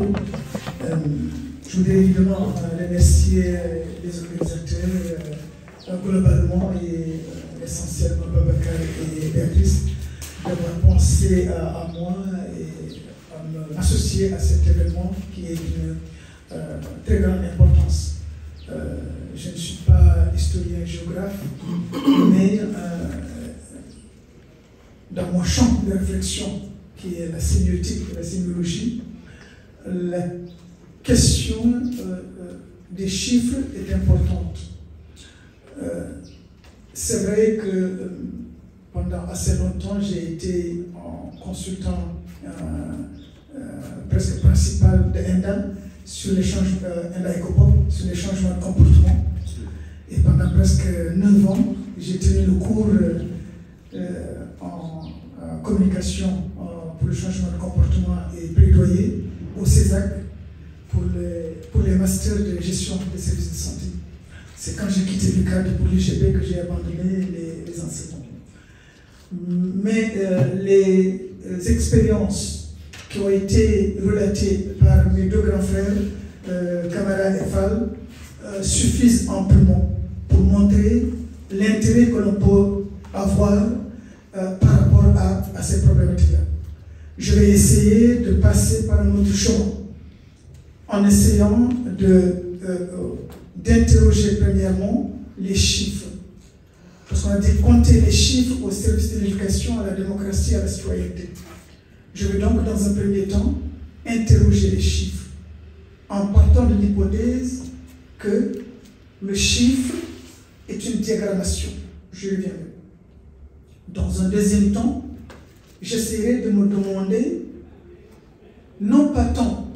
beaucoup. Je voudrais évidemment remercier les organisateurs globalement et essentiellement Babacar et Béatrice d'avoir pensé à moi et à m'associer à cet événement qui est d'une très grande importance. Je ne suis pas historien géographe, mais dans mon champ de réflexion, qui est la sémiotique et la sémiologie, la question des chiffres est importante. C'est vrai que pendant assez longtemps, j'ai été consultant presque principal de ENDA sur les changements, sur les changements de comportement. Et pendant presque 9 ans, j'ai tenu le cours en communication pour le changement de comportement et plaidoyer au CESAC pour les masters de gestion des services de santé. C'est quand j'ai quitté le cadre pour l'UGB que j'ai abandonné les enseignements. Mais les expériences qui ont été relatées par mes deux grands frères, Camara et Fall, suffisent amplement pour montrer l'intérêt que l'on peut avoir par rapport à ces problématiques-là. Je vais essayer de passer par un autre chemin en essayant d'interroger premièrement les chiffres. Parce qu'on a dit compter les chiffres au service de l'éducation, à la démocratie, à la citoyenneté. Je vais donc dans un premier temps interroger les chiffres en partant de l'hypothèse que le chiffre est une diagrammation. Je reviendrai. Dans un deuxième temps, j'essaierai de me demander non pas tant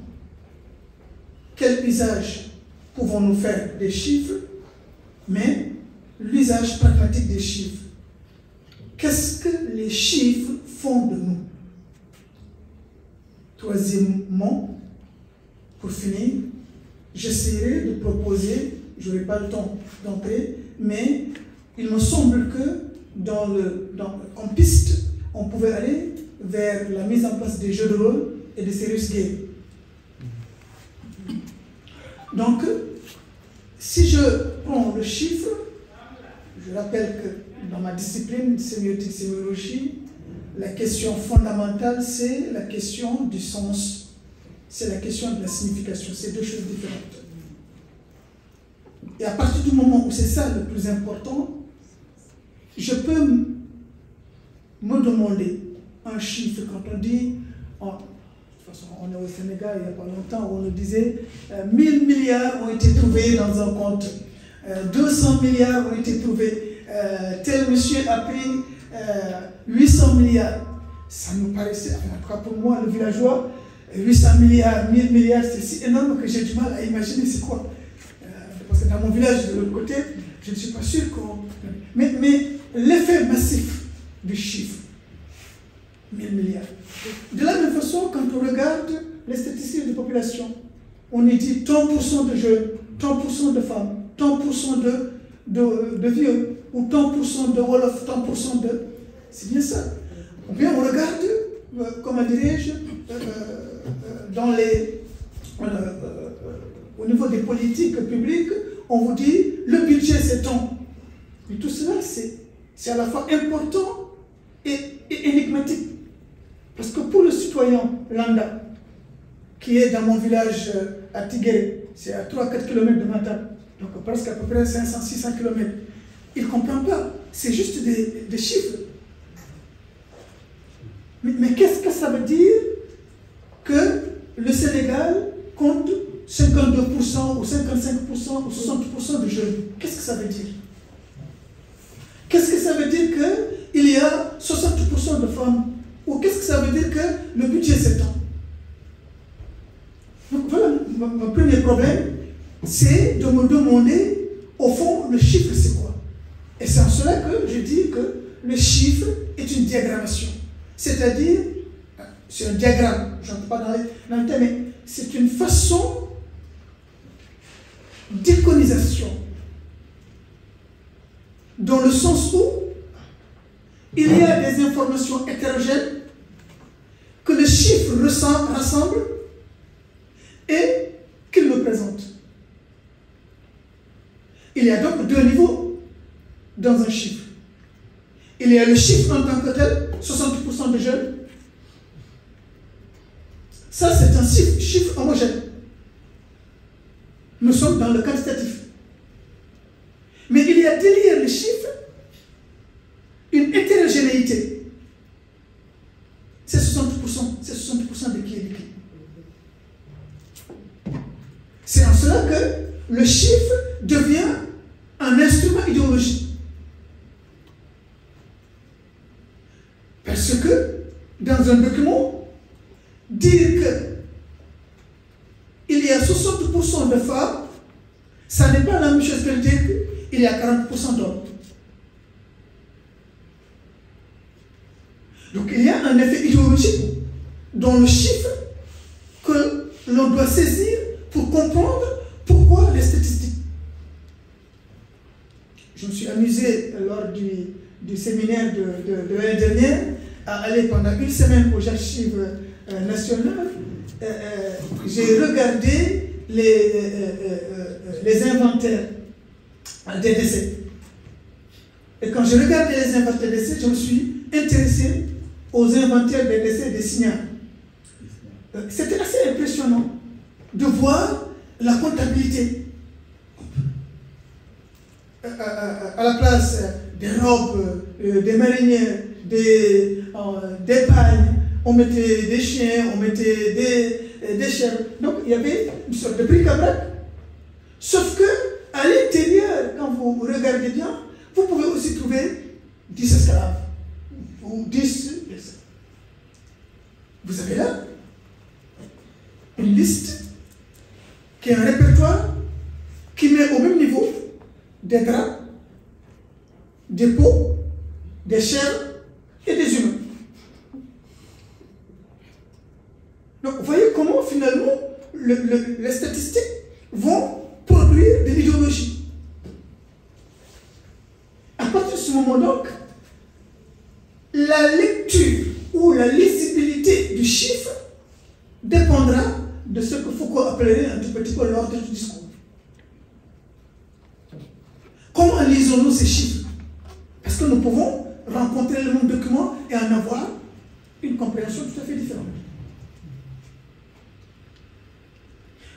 quel usage pouvons-nous faire des chiffres, mais l'usage pragmatique des chiffres. Qu'est-ce que les chiffres font de nous? Troisièmement, pour finir, j'essaierai de proposer, je n'aurai pas le temps d'entrer, mais il me semble que en piste, on pouvait aller vers la mise en place des jeux de rôle et des serious games. Donc, si je prends le chiffre, je rappelle que dans ma discipline sémiotique, sémiologie, la question fondamentale, c'est la question du sens, c'est la question de la signification, c'est deux choses différentes. Et à partir du moment où c'est ça le plus important, je peux me demander un chiffre quand on dit, de toute façon on est au Sénégal il n'y a pas longtemps où on nous disait 1000 milliards ont été trouvés dans un compte, 200 milliards ont été trouvés, tel monsieur a pris 800 milliards. Ça nous paraissait, en tout cas pour moi le villageois, 800 milliards, 1000 milliards, c'est si énorme que j'ai du mal à imaginer c'est quoi. Parce que dans mon village de l'autre côté, je ne suis pas sûr qu'on... Mais l'effet massif du chiffre, 1000 milliards. De la même façon, quand on regarde les statistiques de population, on y dit tant % de jeunes, tant % de femmes, tant % de vieux, ou tant % de Wolof, tant % de... C'est bien ça. Ou bien on regarde, comment dirais-je, au niveau des politiques publiques, on vous dit le budget c'est tant. Mais tout cela, c'est à la fois important et énigmatique. Parce que pour le citoyen lambda, qui est dans mon village à Tiguéré, c'est à 3-4 km de Matam, donc presque à peu près 500-600 km, il ne comprend pas. C'est juste des chiffres. Mais qu'est-ce que ça veut dire que le Sénégal compte 52% ou 55% ou 60% de jeunes? Qu'est-ce que ça veut dire? Qu'est-ce que ça veut dire qu'il y a 60% de femmes? Ou qu'est-ce que ça veut dire que le budget s'étend? Donc voilà, mon premier problème, c'est de me demander, au fond, le chiffre c'est quoi? Et c'est en cela que je dis que le chiffre est une diagrammation. C'est-à-dire, c'est un diagramme, je n'entre pas dans le thème, mais c'est une façon d'iconisation, dans le sens où il y a des informations hétérogènes que le chiffre rassemble et qu'il me présente. Il y a donc deux niveaux dans un chiffre. Il y a le chiffre en tant que tel, 60% de jeunes. Ça, c'est un chiffre homogène. Nous sommes dans le quantitatif. Mais il y a derrière le chiffre une hétérogénéité. C'est 60%. C'est 60% de qui est de qui. C'est en cela que le chiffre devient un instrument idéologique. Parce que, dans un document, dire qu'il y a 60% de femmes, ça n'est pas la même chose que dire qu'il y a 40% d'hommes. Donc il y a un effet idéologique dans le chiffre que l'on doit saisir pour comprendre pourquoi les statistiques. Je me suis amusé lors du séminaire de l'année dernière à aller pendant une semaine aux archives nationales. J'ai regardé les inventaires des décès. Et quand je regardais les inventaires des décès, je me suis intéressé aux inventaires des décès des signaux. C'était assez impressionnant de voir la comptabilité. À la place des robes, des marinières, des pagnes, on mettait des chiens, on mettait des chèvres. Donc il y avait une sorte de bric-à-brac. Sauf que à l'intérieur, quand vous regardez bien, vous pouvez aussi trouver 10 esclaves ou 10. Vous avez là une liste qui est un répertoire qui met au même niveau des draps, des peaux, des chèvres et des humains. Donc vous voyez comment finalement les statistiques vont produire de l'idéologie. À partir de ce moment donc, la lecture ou la lisibilité du chiffre dépendra de ce que Foucault appellerait un tout petit peu l'ordre du discours. Comment lisons-nous ces chiffres? Parce que nous pouvons rencontrer le même document et en avoir une compréhension tout à fait différente.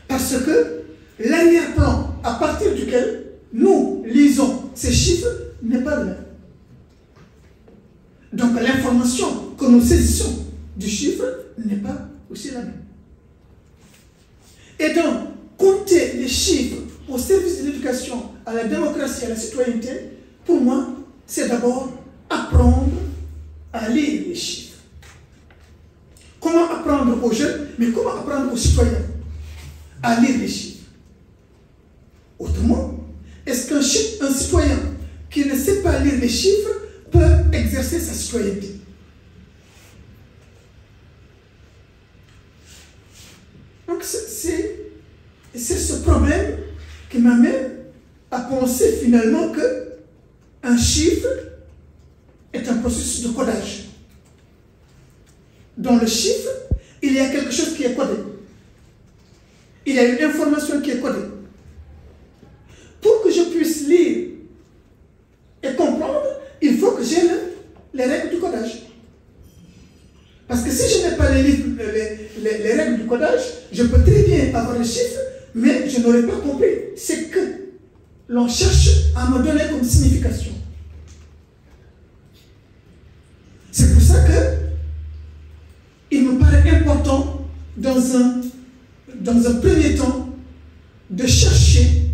Parce que l'arrière-plan à partir duquel nous lisons ces chiffres n'est pas le même. Donc l'information que nous saisissons du chiffre n'est pas aussi la même. Et donc, compter les chiffres au service de l'éducation, à la démocratie, à la citoyenneté, pour moi, c'est d'abord apprendre à lire les chiffres. Comment apprendre aux jeunes, mais comment apprendre aux citoyens à lire les chiffres? Autrement, est-ce qu'un citoyen qui ne sait pas lire les chiffres peut exercer sa citoyenneté? Donc c'est ce problème qui m'amène à penser finalement que un chiffre est un processus de codage. Dans le chiffre, il y a quelque chose qui est codé. Il y a une information qui est codée. Pour que je puisse lire et comprendre, il faut que j'ai les règles du codage. Parce que si je n'ai pas les règles du codage, je peux très bien avoir le chiffre, mais je n'aurai pas compris ce que l'on cherche à me donner comme signification. C'est pour ça que il me paraît important, dans un premier temps, de chercher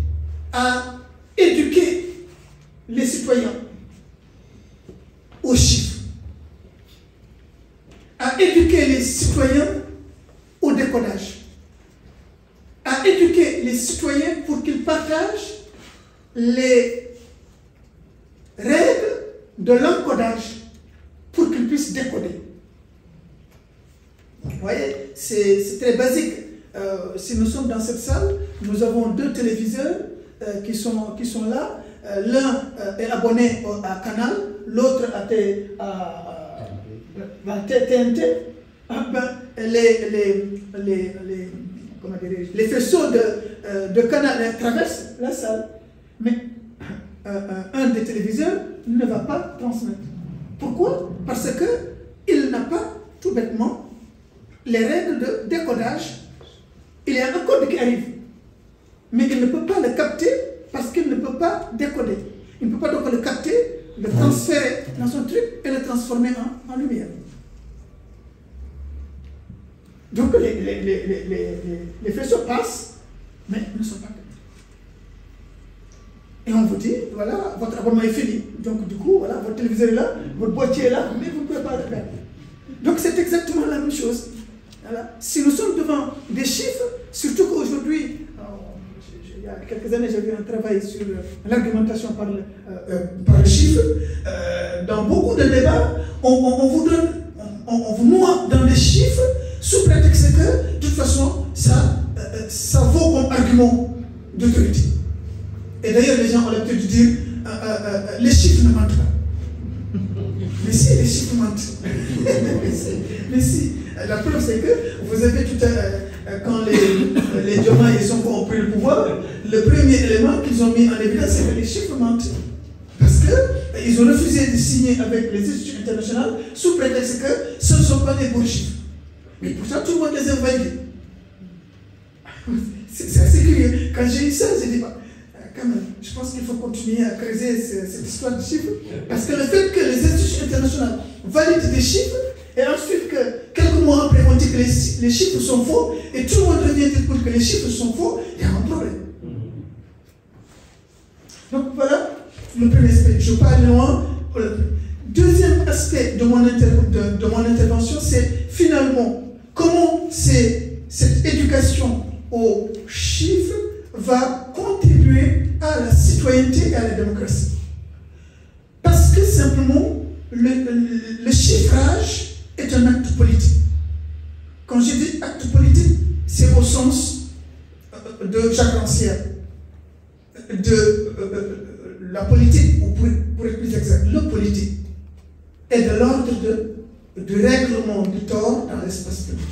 à éduquer les citoyens aux chiffres, à éduquer les citoyens au décodage, à éduquer les citoyens pour qu'ils partagent les règles de l'encodage pour qu'ils puissent décoder. Vous voyez, c'est très basique. Si nous sommes dans cette salle, nous avons deux téléviseurs qui sont là. L'un est abonné à Canal, l'autre à TNT. les faisceaux de canal traversent la salle. Mais un des téléviseurs ne va pas transmettre. Pourquoi? Parce qu'il n'a pas, tout bêtement, les règles de décodage. Il y a un code qui arrive. Mais il ne peut pas le capter parce qu'il ne peut pas décoder. Il ne peut pas donc le capter, le transférer dans son truc et le transformer en lumière. Donc les faisceaux passent, mais ne sont pas captés. Et on vous dit, voilà, votre abonnement est fini. Donc du coup, voilà, votre téléviseur est là, votre boîtier est là, mais vous ne pouvez pas le faire. Donc c'est exactement la même chose. Voilà. Si nous sommes devant des chiffres, surtout qu'aujourd'hui, il y a quelques années, j'ai vu un travail sur l'argumentation par le chiffre. Dans beaucoup de débats, on vous noie dans les chiffres sous prétexte que, de toute façon, ça vaut comme argument d'autorité. Et d'ailleurs, les gens ont l'habitude de dire les chiffres ne mentent pas. Mais si, les chiffres mentent. Mais si. La preuve, c'est que vous avez tout quand les Dioma et Sonko ont pris le pouvoir, le premier élément qu'ils ont mis en évidence, c'est que les chiffres mentent. Parce qu'ils ont refusé de signer avec les institutions internationales sous prétexte que ce ne sont pas des bons chiffres. Mais pourtant, tout le monde les a validés. C'est assez curieux. Quand j'ai eu ça, j'ai dit, quand même, je pense qu'il faut continuer à creuser cette histoire de chiffres. Parce que le fait que les institutions internationales valident des chiffres, et ensuite que quelques mois après on dit que les chiffres sont faux, et tout le monde revient dire que les chiffres sont faux, il y a un problème. Donc voilà le premier aspect. Je ne veux pas aller loin. Deuxième aspect de mon intervention, c'est finalement comment cette éducation aux chiffres va contribuer à la citoyenneté et à la démocratie. Parce que simplement, le chiffrage est un acte politique. Quand je dis acte politique, c'est au sens de Jacques Rancière, de la politique, ou pour être plus exact, le politique est de l'ordre du règlement du tort dans l'espace public.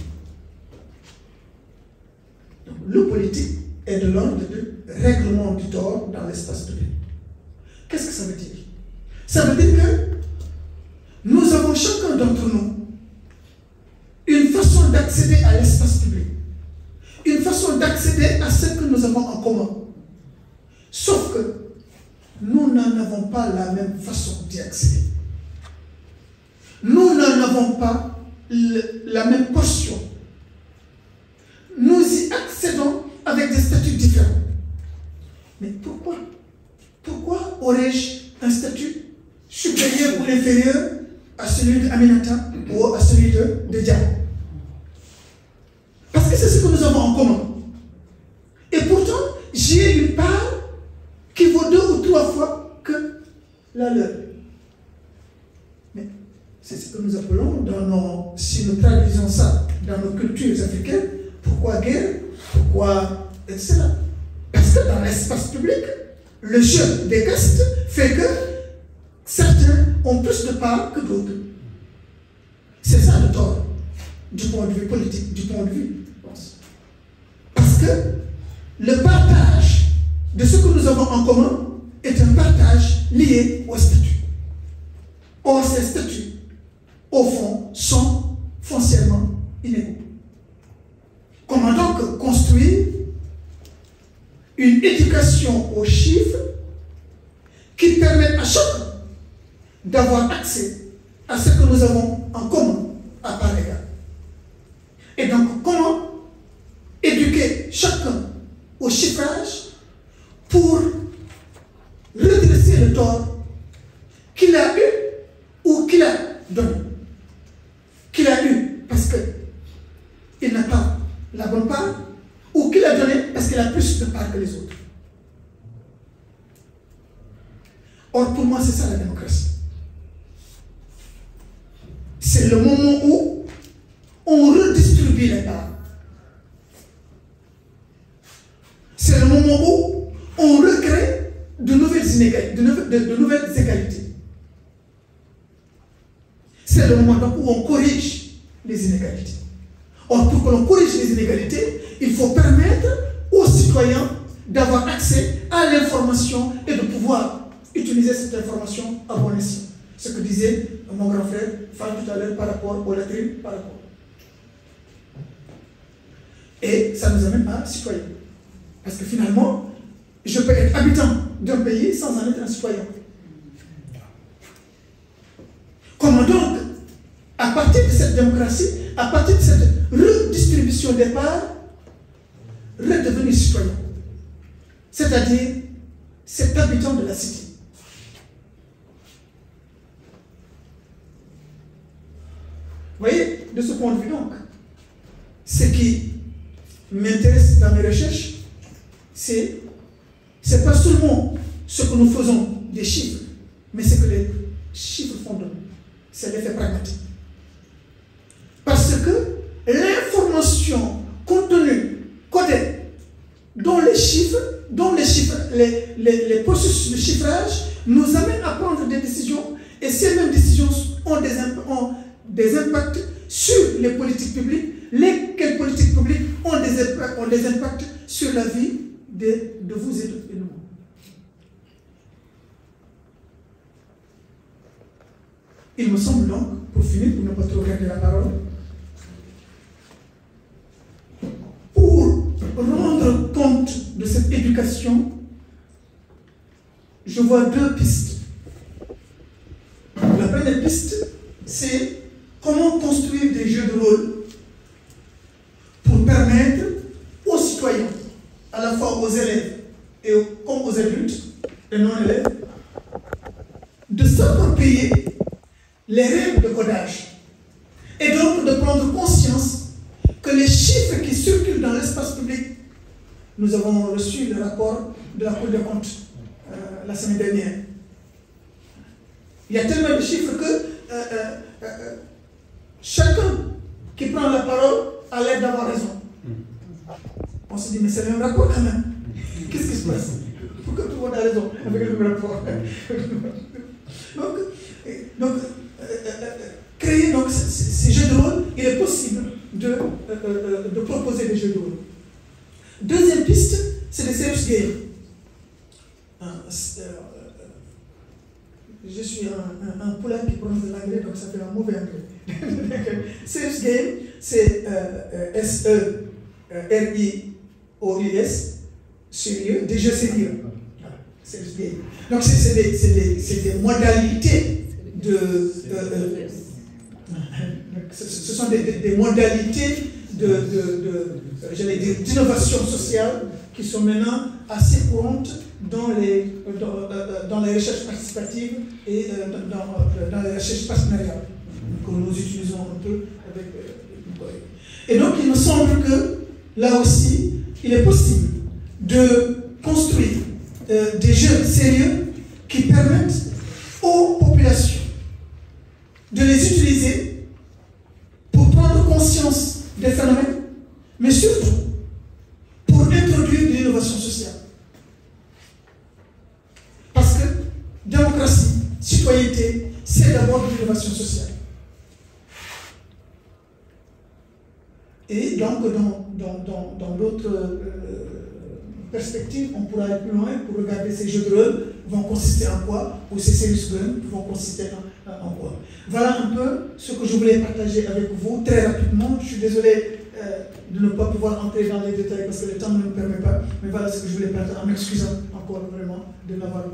Donc, le politique est de l'ordre du règlement du tort dans l'espace public. Qu'est-ce que ça veut dire? Ça veut dire que nous avons chacun d'entre nous une façon d'accéder à l'espace public, une façon d'accéder à ce que nous avons en commun. Sauf que nous n'en avons pas la même façon d'y accéder. Nous n'en avons pas la même portion. Nous y accédons avec des statuts différents. Mais pourquoi? Pourquoi aurais-je un statut supérieur ou inférieur à celui d'Aminata ou à celui de Diamant? Parce que c'est ce que nous avons en commun. Et pourtant, j'ai une part qui vaut 2 ou 3 fois que la leur. Mais c'est ce que nous appelons, si nous traduisons ça dans nos cultures africaines, pourquoi guerre? Pourquoi etc. Parce que dans l'espace public, le jeu des castes fait que certains ont plus de parts que d'autres. C'est ça le tort, du point de vue politique, du point de vue. Parce que le partage de ce que nous avons en commun est un partage lié au statut. Or, ces statuts, au fond, sont foncièrement inégaux. Comment donc construire une éducation aux chiffres qui permette à chacun d'avoir accès à ce que nous avons en commun à part égale? Et donc, comment éduquer chacun au chiffrage pour redresser le tort qu'il a eu ou qu'il a donné? Qu'il a eu parce qu'il n'a pas la bonne part, ou qu'il a donné parce qu'il a plus de part que les autres. Or, pour moi, c'est ça la démocratie. C'est le moment où on redistribue les parts. C'est le moment où on recrée de nouvelles inégalités, de nouvelles égalités. C'est le moment donc où on corrige les inégalités. Or, pour pour que l'on corrige les inégalités, il faut permettre aux citoyens d'avoir accès à l'information et de pouvoir utiliser cette information à bon escient. Ce que disait mon grand frère Fall tout à l'heure par rapport aux latrines, par rapport. Et ça nous amène à citoyen. Parce que finalement, je peux être habitant d'un pays sans en être un citoyen. Comment donc, à partir de cette démocratie, à partir de cette redistribution des parts, redevenir citoyen? C'est-à-dire cet habitant de la cité. Vous voyez, de ce point de vue donc, ce qui m'intéresse dans mes recherches, c'est pas seulement ce que nous faisons des chiffres, mais ce que les chiffres font de nous. C'est l'effet pragmatique. Parce que l'information contenue, codée, dont les chiffres, les processus de chiffrage nous amènent à prendre des décisions, et ces mêmes décisions ont des impacts sur les politiques publiques, lesquelles politiques publiques ont des impacts sur la vie de vous et de nous. Il me semble donc, pour finir, pour ne pas trop garder la parole, pour rendre compte de cette éducation, je vois deux pistes. La première piste, c'est comment construire des jeux de rôle pour permettre aux citoyens, à la fois aux élèves et comme aux adultes et non-élèves, de s'approprier les règles de codage et donc de prendre conscience que les chiffres qui circulent dans l'espace public, nous avons reçu le rapport de la Cour des comptes la semaine dernière. Il y a tellement de chiffres que chacun qui prend la parole a l'air d'avoir raison. On se dit, mais c'est le même rapport quand même. Qu'est-ce qui se passe? Pourquoi tout le monde a raison avec le même rapport? Donc créer donc, ces jeux de rôle, il est possible de proposer des jeux de rôle. Deuxième piste, c'est les serious games. Je suis un poulain qui prononce de l'anglais, donc ça fait un mauvais anglais. Serious game, c'est S-E-R-I-O-U-S, sérieux, des jeux sérieux. Serious game. Donc c'est des modalités ce sont des modalités d'innovation sociale qui sont maintenant assez courantes dans les recherches participatives et dans les recherches partenariales que nous utilisons un peu avec nos collègues. Et donc il me semble que là aussi, il est possible de construire des jeux sérieux qui permettent aux populations de les utiliser pour prendre conscience des phénomènes, mais surtout pour introduire de l'innovation sociale. Parce que démocratie, citoyenneté, c'est d'abord de l'innovation sociale. Et donc, dans d'autres perspectives, on pourra aller plus loin pour regarder ces jeux de rôle vont consister en quoi, ou ces serious games vont consister en quoi. Voilà un peu ce que je voulais partager avec vous très rapidement. Je suis désolé de ne pas pouvoir entrer dans les détails parce que le temps ne me permet pas, mais voilà ce que je voulais partager en m'excusant encore vraiment de m'avoir.